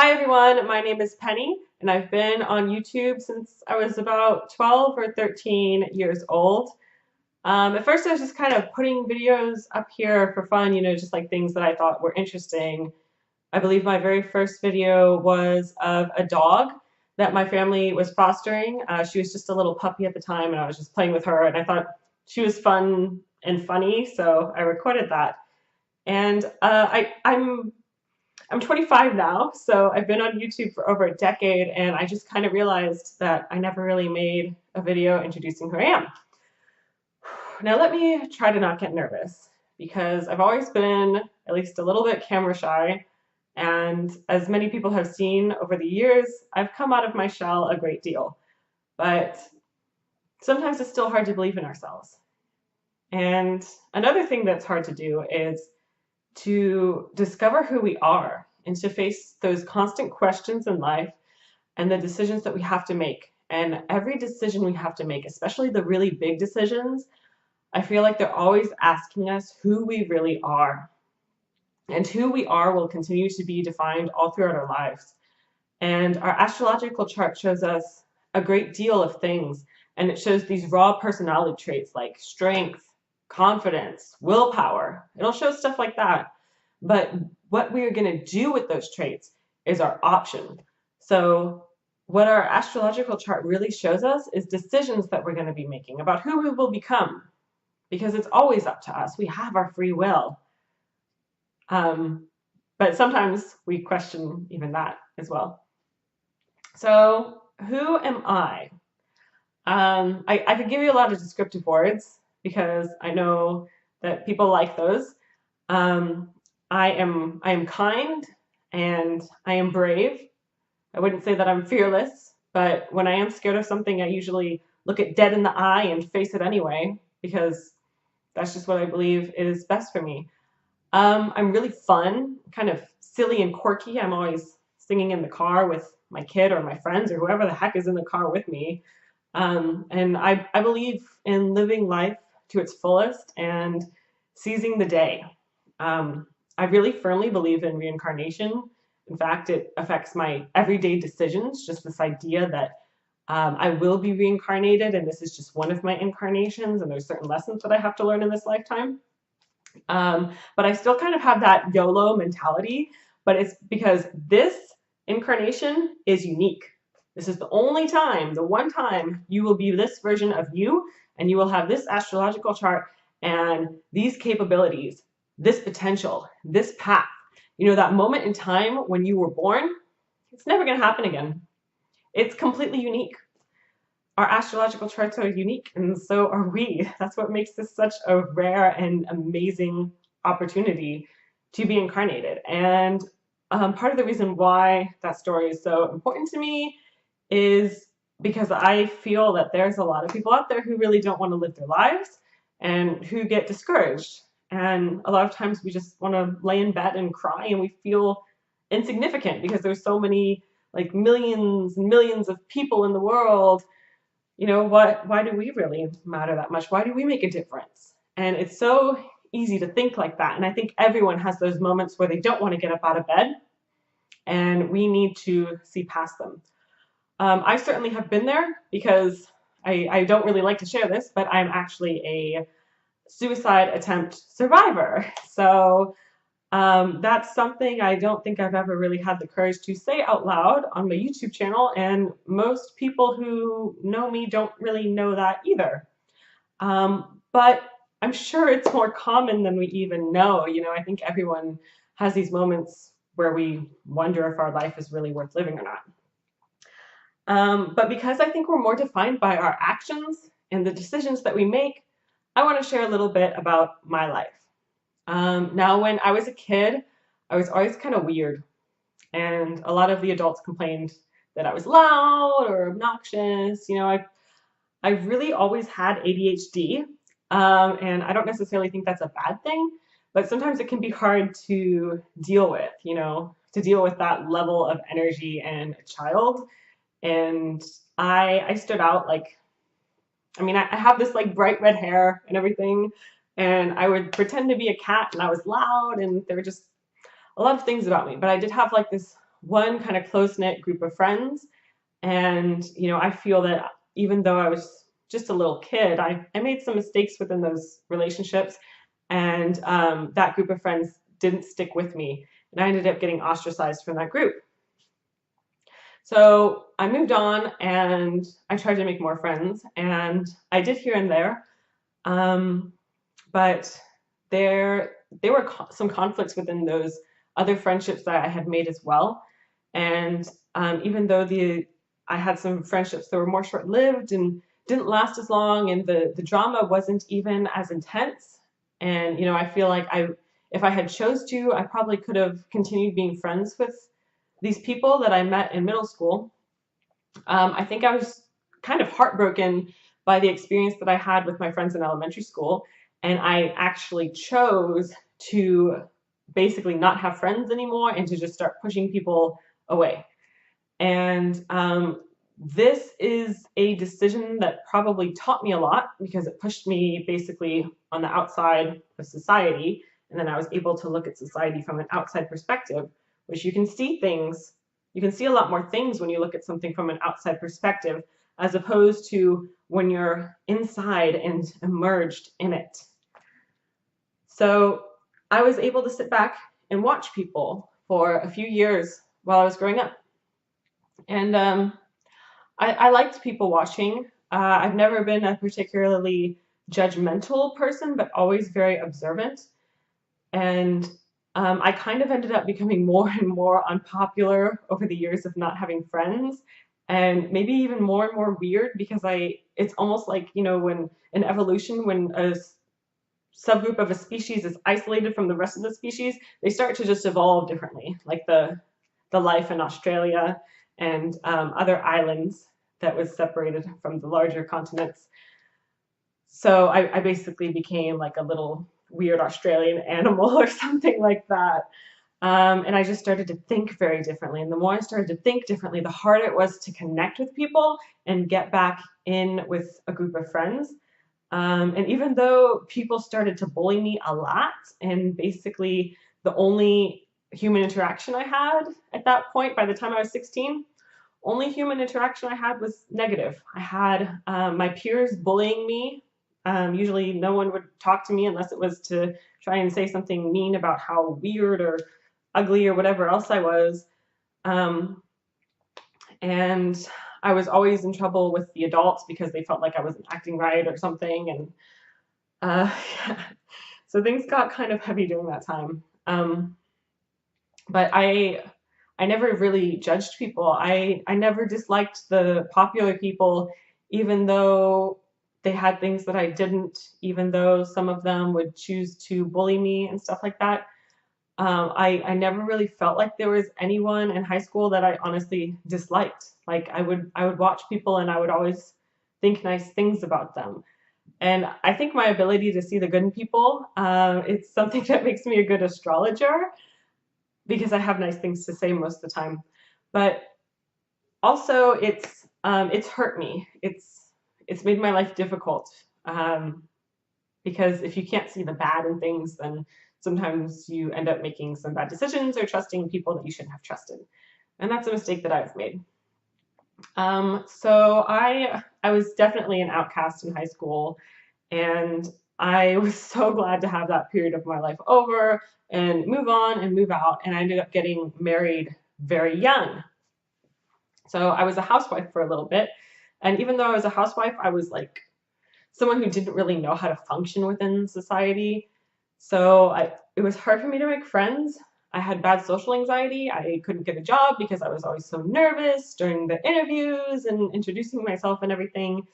Hi everyone, my name is Penny, and I've been on YouTube since I was about 12 or 13 years old. At first I was just kind of putting videos up here for fun, just like things that I thought were interesting. I believe my very first video was of a dog that my family was fostering. She was just a little puppy at the time, and I was just playing with her, and I thought she was fun and funny, so I recorded that. And I'm 25 now, so I've been on YouTube for over a decade, and I just kind of realized that I never really made a video introducing who I am. Now let me try to not get nervous, because I've always been at least a little bit camera shy, and as many people have seen over the years, I've come out of my shell a great deal. But sometimes it's still hard to believe in ourselves. And another thing that's hard to do is to discover who we are and to face those constant questions in life and the decisions that we have to make. And every decision we have to make, especially the really big decisions, I feel like they're always asking us who we really are. And who we are will continue to be defined all throughout our lives. And our astrological chart shows us a great deal of things. And it shows these raw personality traits like strength, confidence, willpower. It'll show stuff like that. But what we are going to do with those traits is our option. So what our astrological chart really shows us is decisions that we're going to be making about who we will become, because it's always up to us. We have our free will. But sometimes we question even that as well. So who am I? I could give you a lot of descriptive words because I know that people like those. I am kind and I am brave. I wouldn't say that I'm fearless, but when I am scared of something, I usually look it dead in the eye and face it anyway, because that's just what I believe is best for me. I'm really fun, kind of silly and quirky. I'm always singing in the car with my kid or my friends or whoever the heck is in the car with me. And I believe in living life to its fullest and seizing the day. I really firmly believe in reincarnation. In fact, it affects my everyday decisions, just this idea that I will be reincarnated and this is just one of my incarnations and there's certain lessons that I have to learn in this lifetime. But I still kind of have that YOLO mentality, but it's because this incarnation is unique. This is the only time, the one time you will be this version of you, and you will have this astrological chart and these capabilities, this potential, this path. That moment in time when you were born, it's never going to happen again. It's completely unique. Our astrological charts are unique, and so are we. That's what makes this such a rare and amazing opportunity to be incarnated. And part of the reason why that story is so important to me is because I feel that there's a lot of people out there who really don't want to live their lives and who get discouraged. And a lot of times we just want to lay in bed and cry, and we feel insignificant because there's so many, like, millions and millions of people in the world. Why do we really matter that much? Why do we make a difference? And it's so easy to think like that. And I think everyone has those moments where they don't want to get up out of bed, and we need to see past them. I certainly have been there because I don't really like to share this, but I'm actually a suicide attempt survivor. So that's something I don't think I've ever really had the courage to say out loud on my YouTube channel, and most people who know me don't really know that either. But I'm sure it's more common than we even know. I think everyone has these moments where we wonder if our life is really worth living or not. But because I think we're more defined by our actions and the decisions that we make, I want to share a little bit about my life. Now, when I was a kid, I was always kind of weird, and a lot of the adults complained that I was loud or obnoxious. I really always had ADHD, and I don't necessarily think that's a bad thing, but sometimes it can be hard to deal with, to deal with that level of energy in a child. And I stood out like, I have this like bright red hair and everything, and I would pretend to be a cat, and I was loud, and there were just a lot of things about me. But I did have like this one kind of close-knit group of friends. And, I feel that even though I was just a little kid, I made some mistakes within those relationships. And that group of friends didn't stick with me. And I ended up getting ostracized from that group. So I moved on and I tried to make more friends. And I did here and there. But there were some conflicts within those other friendships that I had made as well. And even though I had some friendships that were more short-lived and didn't last as long, and the drama wasn't even as intense. And I feel like if I had chose to, I probably could have continued being friends with these people that I met in middle school. I think I was kind of heartbroken by the experience that I had with my friends in elementary school, and I actually chose to basically not have friends anymore and to just start pushing people away. And this is a decision that probably taught me a lot because it pushed me basically on the outside of society. And then I was able to look at society from an outside perspective, which you can see things, you can see a lot more things when you look at something from an outside perspective, as opposed to when you're inside and immersed in it. So I was able to sit back and watch people for a few years while I was growing up. And I liked people watching. I've never been a particularly judgmental person, but always very observant. And I kind of ended up becoming more and more unpopular over the years of not having friends, and maybe even more and more weird because it's almost like, when in evolution, when a subgroup of a species is isolated from the rest of the species, they start to just evolve differently, like the life in Australia and other islands that was separated from the larger continents. So I basically became like a little weird Australian animal or something like that. And I just started to think very differently. And the more I started to think differently, the harder it was to connect with people and get back in with a group of friends. And even though people started to bully me a lot, and basically the only human interaction I had at that point, by the time I was 16, only human interaction I had was negative. I had my peers bullying me. Usually no one would talk to me unless it was to try and say something mean about how weird or ugly or whatever else I was. And I was always in trouble with the adults because they felt like I wasn't acting right or something. And yeah. So things got kind of heavy during that time. But I never really judged people. I never disliked the popular people, even though they had things that I didn't, even though some of them would choose to bully me and stuff like that. I never really felt like there was anyone in high school that I honestly disliked. Like I would watch people and I would always think nice things about them. And I think my ability to see the good in people, it's something that makes me a good astrologer because I have nice things to say most of the time. But also it's hurt me. It's made my life difficult, because if you can't see the bad in things, then sometimes you end up making some bad decisions or trusting people that you shouldn't have trusted. And that's a mistake that I've made. So I was definitely an outcast in high school, and I was so glad to have that period of my life over and move on and move out. And I ended up getting married very young. So I was a housewife for a little bit. And even though I was a housewife, I was like someone who didn't really know how to function within society. So it was hard for me to make friends. I had bad social anxiety. I couldn't get a job because I was always so nervous during the interviews and introducing myself and everything.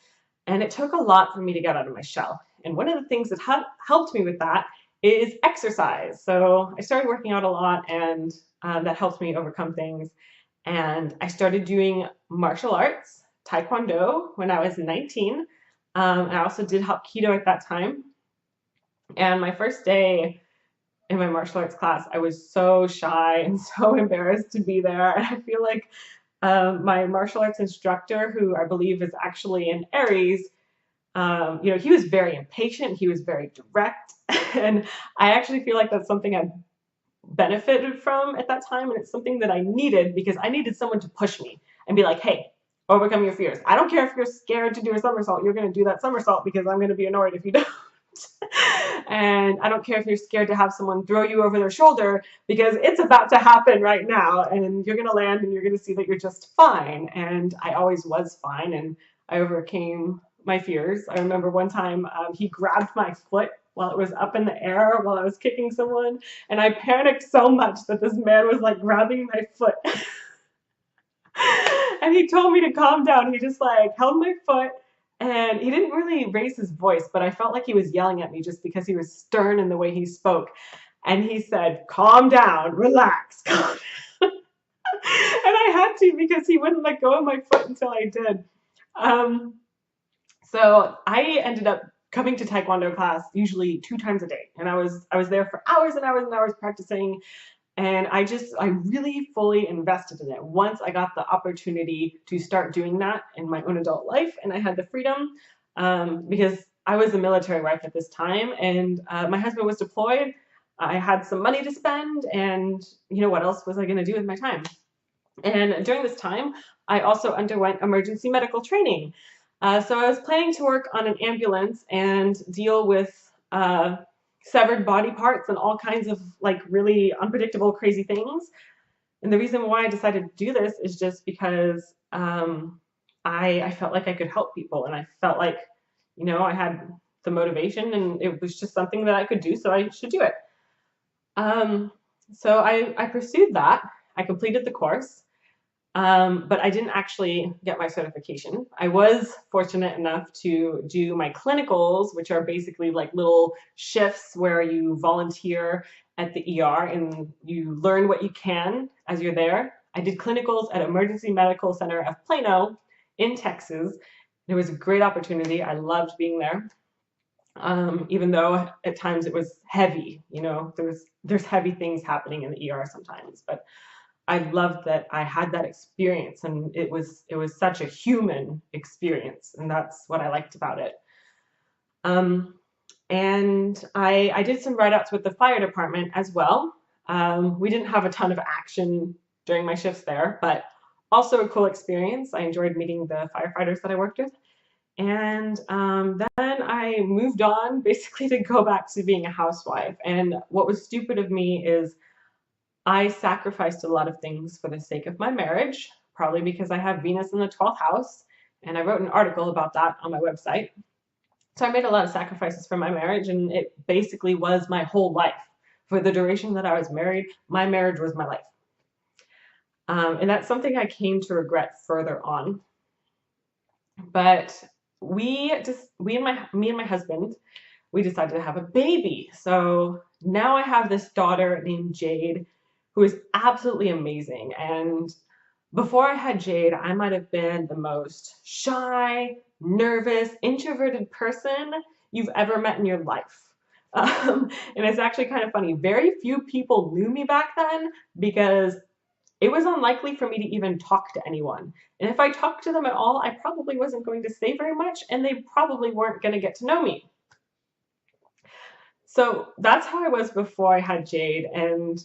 And it took a lot for me to get out of my shell. And one of the things that helped me with that is exercise. So I started working out a lot, and that helped me overcome things. And I started doing martial arts, Taekwondo, when I was 19. I also did Hapkido at that time. And my first day in my martial arts class, I was so shy and so embarrassed to be there. And I feel like my martial arts instructor, who I believe is actually an Aries, he was very impatient. He was very direct. And I actually feel like that's something I benefited from at that time, and it's something that I needed because I needed someone to push me and be like, hey, overcome your fears. I don't care if you're scared to do a somersault, you're going to do that somersault because I'm going to be annoyed if you don't. And I don't care if you're scared to have someone throw you over their shoulder because it's about to happen right now and you're going to land and you're going to see that you're just fine. And I always was fine, and I overcame my fears. I remember one time he grabbed my foot while it was up in the air while I was kicking someone, and I panicked so much that this man was like grabbing my foot. And he told me to calm down. He just like held my foot, and he didn't really raise his voice, but I felt like he was yelling at me just because he was stern in the way he spoke. And he said, calm down, relax, calm down. And I had to because he wouldn't let go of my foot until I did. So I ended up coming to Taekwondo class usually 2 times a day, and I was there for hours and hours and hours practicing. And I really fully invested in it once I got the opportunity to start doing that in my own adult life, and I had the freedom because I was a military wife at this time, and my husband was deployed. I had some money to spend, and what else was I going to do with my time? And during this time, I also underwent emergency medical training. So I was planning to work on an ambulance and deal with severed body parts and all kinds of like really unpredictable, crazy things. And the reason why I decided to do this is just because I felt like I could help people, and I felt like, I had the motivation, and it was just something that I could do, so I should do it. So I pursued that. I completed the course. But I didn't actually get my certification. I was fortunate enough to do my clinicals, which are basically like little shifts where you volunteer at the ER and you learn what you can as you're there. I did clinicals at Emergency Medical Center of Plano in Texas. It was a great opportunity. I loved being there. Even though at times it was heavy, there's heavy things happening in the ER sometimes, but I loved that I had that experience, and it was such a human experience, and that's what I liked about it. And I did some write-ups with the fire department as well. We didn't have a ton of action during my shifts there, but also a cool experience. I enjoyed meeting the firefighters that I worked with. And then I moved on basically to go back to being a housewife. And what was stupid of me is I sacrificed a lot of things for the sake of my marriage, probably because I have Venus in the 12th house, and I wrote an article about that on my website. So I made a lot of sacrifices for my marriage, and it basically was my whole life. For the duration that I was married, my marriage was my life. And that's something I came to regret further on. But me and my husband, we decided to have a baby. So now I have this daughter named Jade, who is absolutely amazing. And before I had Jade, I might have been the most shy, nervous, introverted person you've ever met in your life. And it's actually kind of funny. Very few people knew me back then because it was unlikely for me to even talk to anyone. And if I talked to them at all, I probably wasn't going to say very much, and they probably weren't going to get to know me. So that's how I was before I had Jade. And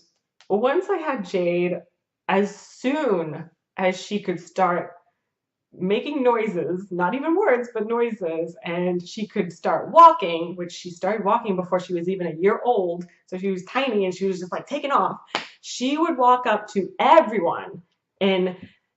once I had Jade, as soon as she could start making noises, not even words, but noises, and she could start walking, which she started walking before she was even a year old. So she was tiny and she was just like taking off. She would walk up to everyone in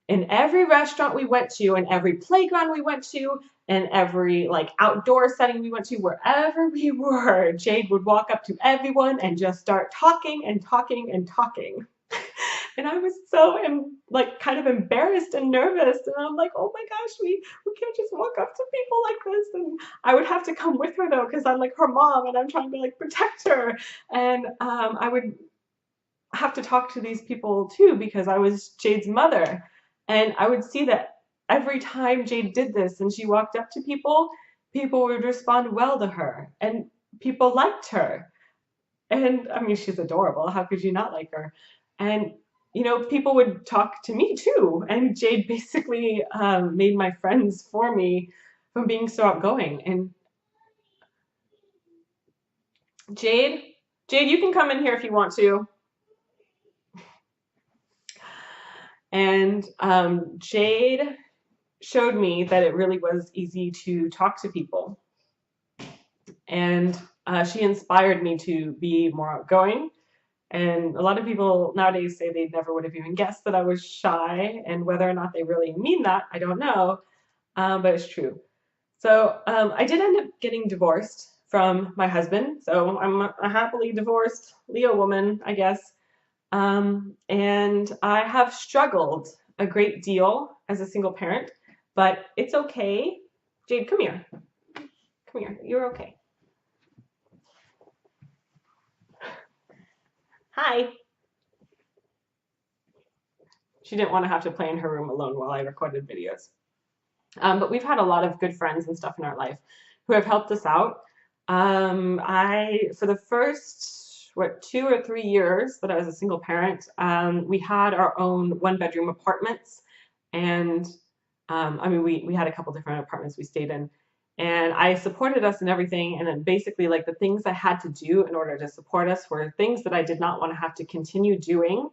every restaurant we went to, and every playground we went to, and every like outdoor setting we went to, wherever we were, Jade would walk up to everyone and just start talking and talking and talking. And I was so kind of embarrassed and nervous, and I'm like, oh my gosh, we can't just walk up to people like this. And I would have to come with her though, because I'm like her mom and I'm trying to like protect her. And I would have to talk to these people too because I was Jade's mother. And I would see that every time Jade did this and she walked up to people, people would respond well to her and people liked her. And I mean, she's adorable. How could you not like her? And people would talk to me too. And Jade basically made my friends for me from being so outgoing. And Jade, you can come in here if you want to. And Jade showed me that it really was easy to talk to people. And she inspired me to be more outgoing. And a lot of people nowadays say they never would have even guessed that I was shy, and whether or not they really mean that, I don't know, but it's true. So I did end up getting divorced from my husband. So I'm a happily divorced Leo woman, I guess. And I have struggled a great deal as a single parent, but it's okay. Jade, come here. Come here. You're okay. Hi. She didn't want to have to play in her room alone while I recorded videos. But we've had a lot of good friends and stuff in our life who have helped us out. For the first, 2 or 3 years that I was a single parent, we had our own one-bedroom apartments. And we had a couple different apartments we stayed in. And I supported us in everything. And then basically, like, the things I had to do in order to support us were things that I did not want to have to continue doing.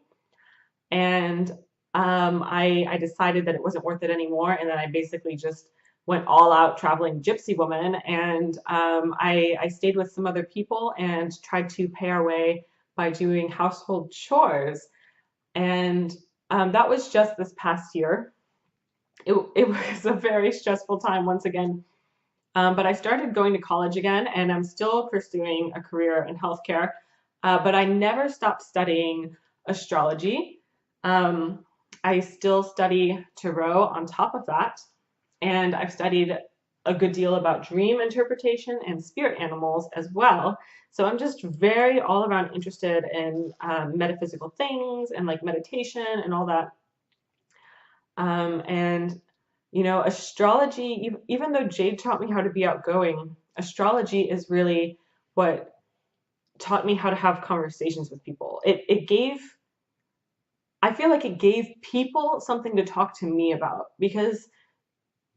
And I decided that it wasn't worth it anymore, and then I basically just went all out traveling gypsy woman, and I stayed with some other people and tried to pay our way by doing household chores. And that was just this past year. It was a very stressful time once again. But I started going to college again, and I'm still pursuing a career in healthcare. But I never stopped studying astrology. I still study tarot on top of that, and I've studied a good deal about dream interpretation and spirit animals as well. So I'm just very all around interested in metaphysical things and like meditation and all that. And astrology, even though Jade taught me how to be outgoing, astrology is really what taught me how to have conversations with people. I feel like it gave people something to talk to me about, because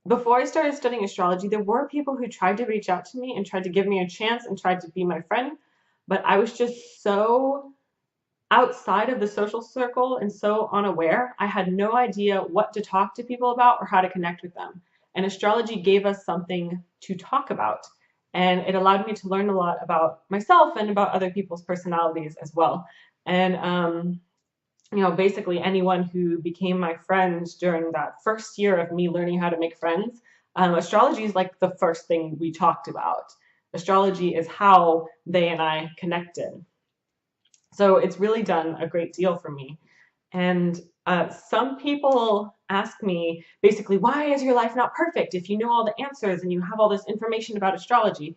before I started studying astrology, there were people who tried to reach out to me and tried to give me a chance and tried to be my friend, but I was just so outside of the social circle and so unaware. I had no idea what to talk to people about or how to connect with them. And astrology gave us something to talk about. And it allowed me to learn a lot about myself and about other people's personalities as well. And basically anyone who became my friend during that first year of me learning how to make friends, astrology is like the first thing we talked about. Astrology is how they and I connected. So it's really done a great deal for me. And some people ask me basically, why is your life not perfect if you know all the answers and you have all this information about astrology?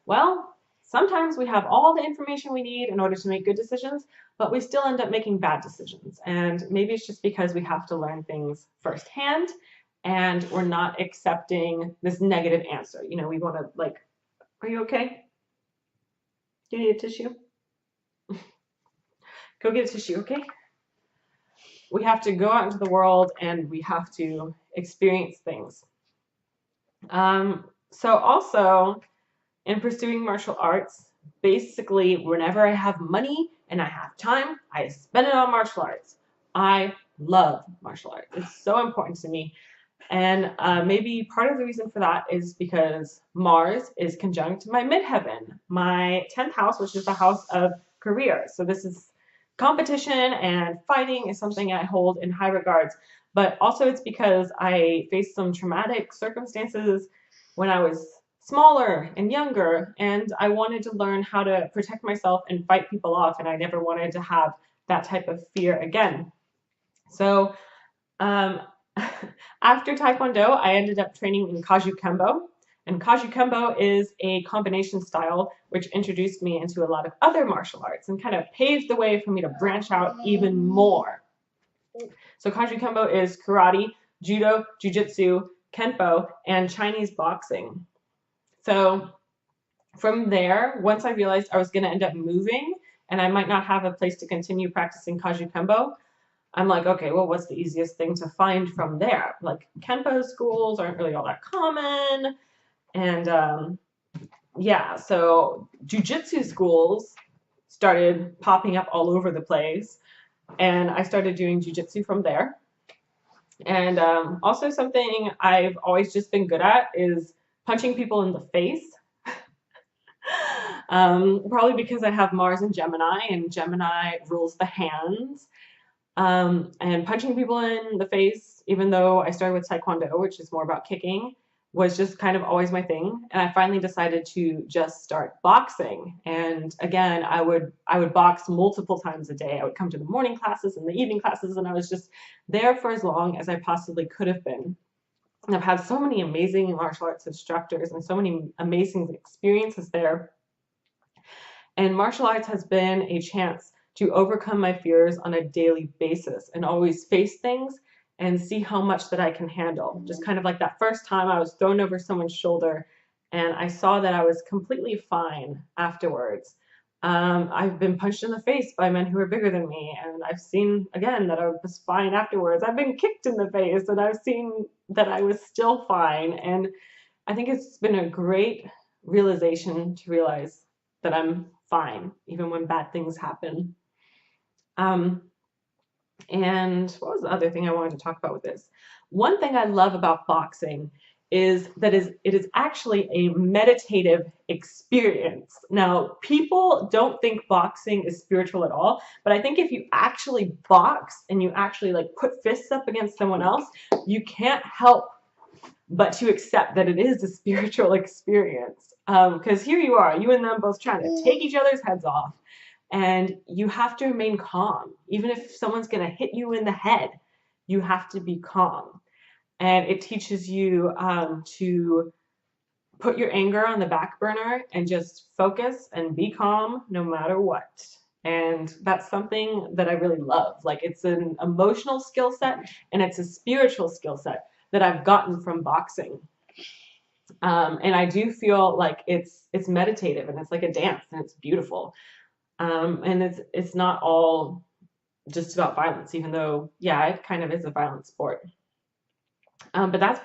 Well, sometimes we have all the information we need in order to make good decisions, but we still end up making bad decisions. And maybe it's just because we have to learn things firsthand and we're not accepting this negative answer. We want to, like, are you okay? Do you need a tissue? Go get a tissue, okay? We have to go out into the world and we have to experience things. So also, in pursuing martial arts, basically whenever I have money and I have time, I spend it on martial arts. I love martial arts. It's so important to me. And maybe part of the reason for that is because Mars is conjunct my midheaven, my 10th house, which is the house of career. So this is competition, and fighting is something I hold in high regards. But also it's because I faced some traumatic circumstances when I was smaller and younger, and I wanted to learn how to protect myself and fight people off, and I never wanted to have that type of fear again. So after Taekwondo, I ended up training in Kaju Kembo. And Kaju Kembo is a combination style which introduced me into a lot of other martial arts and kind of paved the way for me to branch out even more. So Kaju Kembo is karate, judo, jiu-jitsu, kenpo, and Chinese boxing. So from there, once I realized I was going to end up moving and I might not have a place to continue practicing Kaju Kembo, I'm like, okay, well, what's the easiest thing to find from there? Like, Kenpo schools aren't really all that common. And yeah, so jujitsu schools started popping up all over the place. And I started doing jujitsu from there. And also something I've always just been good at is punching people in the face. Probably because I have Mars in Gemini, and Gemini rules the hands. And punching people in the face, even though I started with Taekwondo, which is more about kicking, was just kind of always my thing. And I finally decided to just start boxing. And again, I would box multiple times a day. I would come to the morning classes and the evening classes, and I was just there for as long as I possibly could have been. And I've had so many amazing martial arts instructors and so many amazing experiences there. And martial arts has been a chance to overcome my fears on a daily basis and always face things and see how much that I can handle. Just kind of like that first time I was thrown over someone's shoulder and I saw that I was completely fine afterwards. I've been punched in the face by men who are bigger than me, and I've seen again that I was fine afterwards. I've been kicked in the face, and I've seen that I was still fine. And I think it's been a great realization to realize that I'm fine, even when bad things happen. Um, and what was the other thing I wanted to talk about with this? One thing I love about boxing is that it is actually a meditative experience. Now, people don't think boxing is spiritual at all, but I think if you actually box and you actually like put fists up against someone else, you can't help but to accept that it is a spiritual experience. Because here you are, you and them both trying to take each other's heads off, and you have to remain calm. Even if someone's going to hit you in the head, you have to be calm. And it teaches you to put your anger on the back burner and just focus and be calm no matter what. And that's something that I really love. Like, it's an emotional skill set and it's a spiritual skill set that I've gotten from boxing. And I do feel like it's meditative and it's like a dance and it's beautiful. And it's not all just about violence, even though, yeah, it kind of is a violent sport. But that's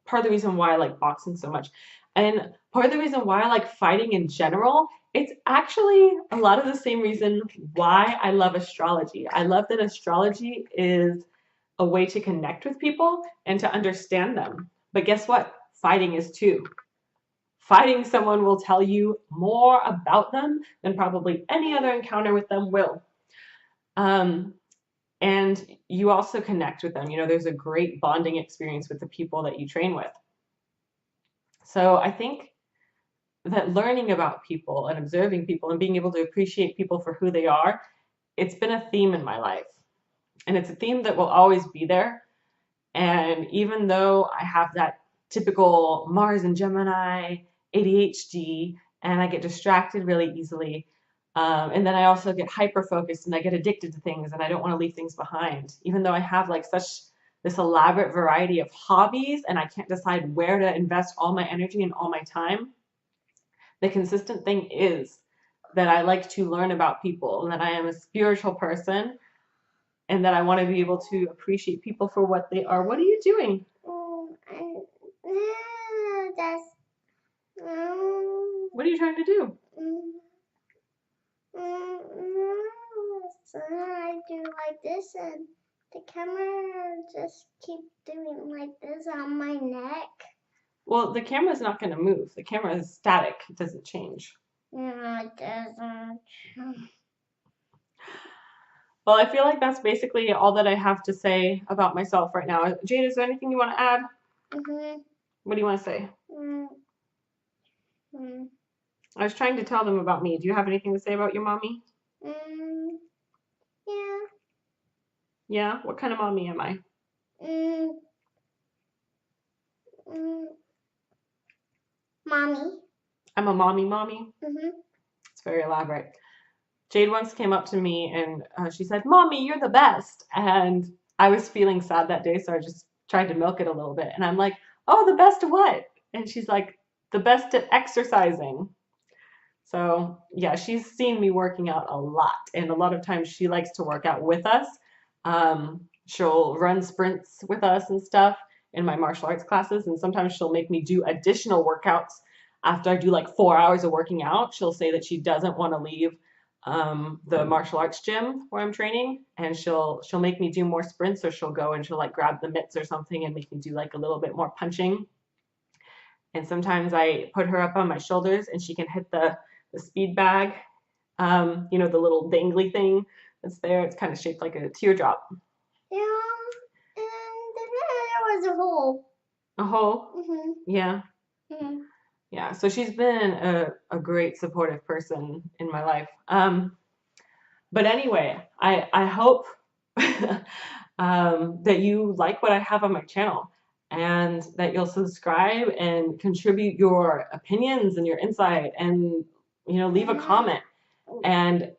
part of the reason why I like boxing so much. And part of the reason why I like fighting in general, it's actually a lot of the same reason why I love astrology. I love that astrology is a way to connect with people and to understand them. But guess what? Fighting is too. Fighting someone will tell you more about them than probably any other encounter with them will. Um, and you also connect with them. You know, there's a great bonding experience with the people that you train with. So I think that learning about people and observing people and being able to appreciate people for who they are, it's been a theme in my life. And it's a theme that will always be there. And even though I have that typical Mars and Gemini ADHD and I get distracted really easily, and then I also get hyper focused and I get addicted to things and I don't want to leave things behind. Even though I have like such this elaborate variety of hobbies and I can't decide where to invest all my energy and all my time, the consistent thing is that I like to learn about people and that I am a spiritual person and that I want to be able to appreciate people for what they are. What are you doing? That's, what are you trying to do? So I do like this and the camera just keep doing like this on my neck. Well, the camera's not going to move. The camera is static. It doesn't change. No, it doesn't. Well, I feel like that's basically all that I have to say about myself right now. Jade, is there anything you want to add? Mm-hmm. What do you want to say? Mm-hmm. I was trying to tell them about me. Do you have anything to say about your mommy? Yeah. Yeah? What kind of mommy am I? Mommy. I'm a mommy mommy? Mm-hmm. It's very elaborate. Jade once came up to me and she said, "Mommy, you're the best." And I was feeling sad that day, so I just tried to milk it a little bit. And I'm like, "Oh, the best of what?" And she's like, "The best at exercising." So yeah, she's seen me working out a lot, and a lot of times she likes to work out with us. She'll run sprints with us and stuff in my martial arts classes, and sometimes she'll make me do additional workouts after I do like 4 hours of working out. She'll say that she doesn't want to leave the martial arts gym where I'm training, and she'll make me do more sprints, or she'll go and she'll like grab the mitts or something and make me do like a little bit more punching. And sometimes I put her up on my shoulders and she can hit the speed bag, the little dangly thing that's there. It's kind of shaped like a teardrop. Yeah, and then there was a hole. A hole? Mhm. Yeah. Mhm. Yeah. So she's been a great supportive person in my life. But anyway, I hope that you like what I have on my channel and that you'll subscribe and contribute your opinions and your insight and leave a comment. And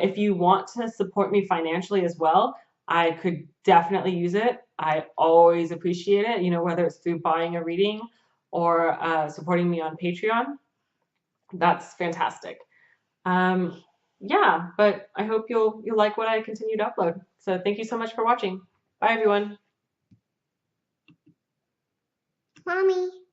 if you want to support me financially as well, I could definitely use it. I always appreciate it, whether it's through buying a reading or supporting me on Patreon. That's fantastic. Um, yeah, but I hope you'll like what I continue to upload. So thank you so much for watching. Bye everyone. Mommy.